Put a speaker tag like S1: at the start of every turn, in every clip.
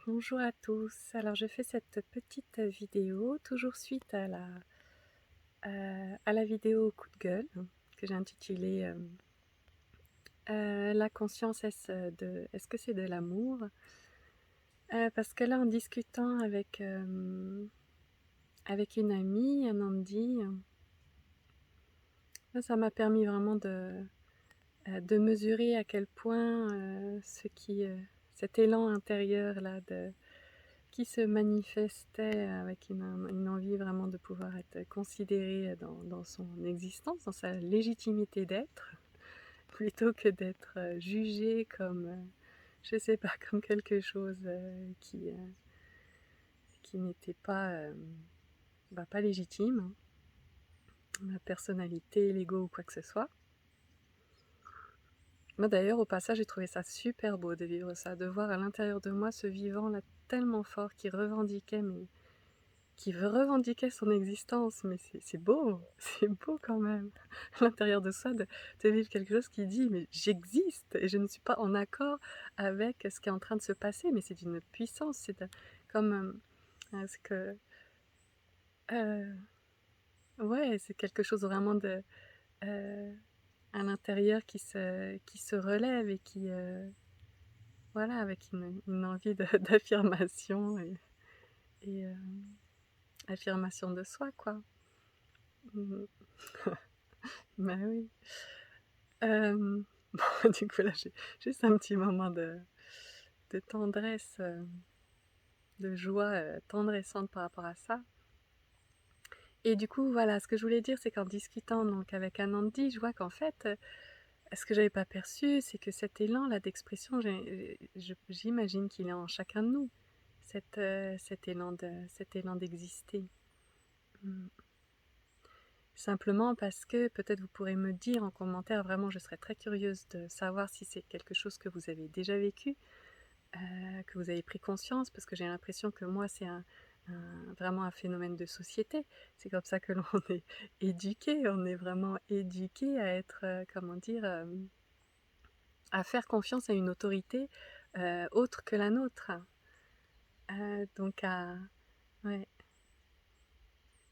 S1: Bonjour à tous. Alors je fais cette petite vidéo, toujours suite à la vidéo coup de gueule que j'ai intitulée La conscience est-ce que c'est de l'amour? Parce que là en discutant avec une amie, Anandi, ça m'a permis vraiment de mesurer à quel point cet élan intérieur là qui se manifestait avec une envie vraiment de pouvoir être considéré dans son existence, dans sa légitimité d'être, plutôt que d'être jugé comme, je sais pas, comme quelque chose qui n'était pas, pas légitime, hein, ma personnalité, l'ego ou quoi que ce soit. Moi d'ailleurs, au passage, j'ai trouvé ça super beau de vivre ça, de voir à l'intérieur de moi ce vivant-là tellement fort qui veut revendiquer son existence, mais c'est beau, c'est beau quand même, à l'intérieur de soi, de vivre quelque chose qui dit: «Mais j'existe et je ne suis pas en accord avec ce qui est en train de se passer», mais c'est d'une puissance, comme, ce que, heu, ouais, c'est quelque chose vraiment heu, à l'intérieur qui se relève et voilà, avec une envie de d'affirmation et affirmation de soi, quoi. Mmh. Bah oui. Bon, du coup, là, j'ai juste un petit moment de tendresse, de joie, tendressante par rapport à ça. Et du coup, voilà, ce que je voulais dire, c'est qu'en discutant donc avec Anandi, je vois qu'en fait, ce que j'avais pas perçu, c'est que cet élan-là d'expression, j'imagine qu'il est en chacun de nous, cet élan d'exister. Mmh. Simplement parce que peut-être vous pourrez me dire en commentaire, vraiment je serais très curieuse de savoir si c'est quelque chose que vous avez déjà vécu, que vous avez pris conscience, parce que j'ai l'impression que moi c'est vraiment un phénomène de société. C'est comme ça que l'on est éduqué, on est vraiment éduqué à être, comment dire? À faire confiance à une autorité, autre que la nôtre. Donc à ouais.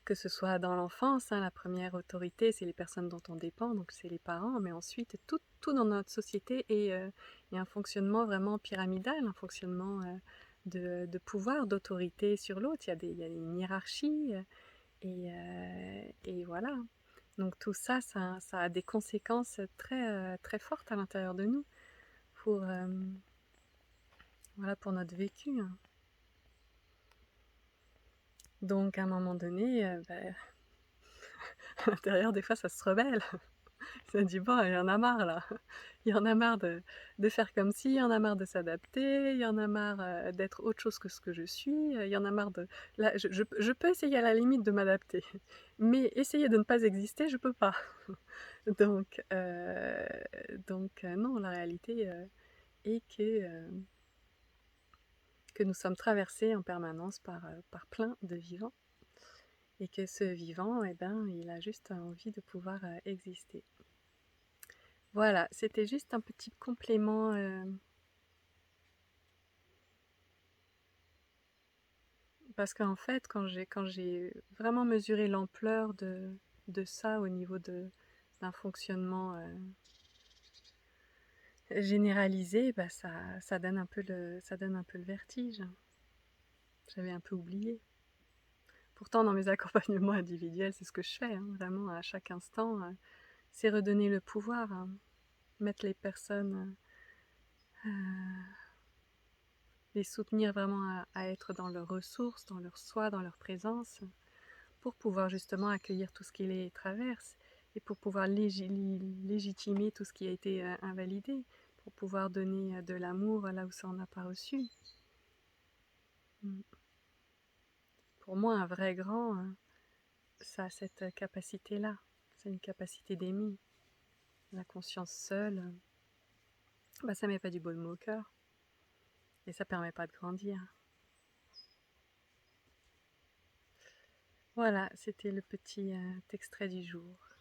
S1: Que ce soit dans l'enfance, hein, la première autorité, c'est les personnes dont on dépend, donc c'est les parents, mais ensuite tout dans notre société est un fonctionnement vraiment pyramidal, un fonctionnement, de pouvoir, d'autorité sur l'autre. Il y a une hiérarchie, et voilà. Donc tout ça, ça a des conséquences très, très fortes à l'intérieur de nous pour, voilà, pour notre vécu, hein. Donc à un moment donné, à l'intérieur des fois ça se rebelle. Ça dit: «Bon, il y en a marre là, il y en a marre de faire comme ci, il y en a marre de s'adapter, il y en a marre, d'être autre chose que ce que je suis, il y en a marre de là je peux essayer à la limite de m'adapter, mais essayer de ne pas exister, je peux pas». Donc non, la réalité, est que nous sommes traversés en permanence par plein de vivants et que ce vivant, eh ben, il a juste envie de pouvoir, exister. Voilà, c'était juste un petit complément, parce qu'en fait, quand j'ai vraiment mesuré l'ampleur de ça au niveau d'un fonctionnement, généralisé, bah, ça donne un peu le vertige. J'avais un peu oublié. Pourtant dans mes accompagnements individuels, c'est ce que je fais, hein, vraiment à chaque instant, c'est redonner le pouvoir, hein, mettre les personnes, les soutenir vraiment à être dans leurs ressources, dans leur soi, dans leur présence, pour pouvoir justement accueillir tout ce qui les traverse et pour pouvoir légitimer tout ce qui a été invalidé, pour pouvoir donner de l'amour là où ça n'en a pas reçu. Mm. Pour moi, un vrai grand, ça a cette capacité-là. C'est une capacité d'aimer. La conscience seule, ça met pas du baume au cœur et ça permet pas de grandir. Voilà, c'était le petit extrait du jour.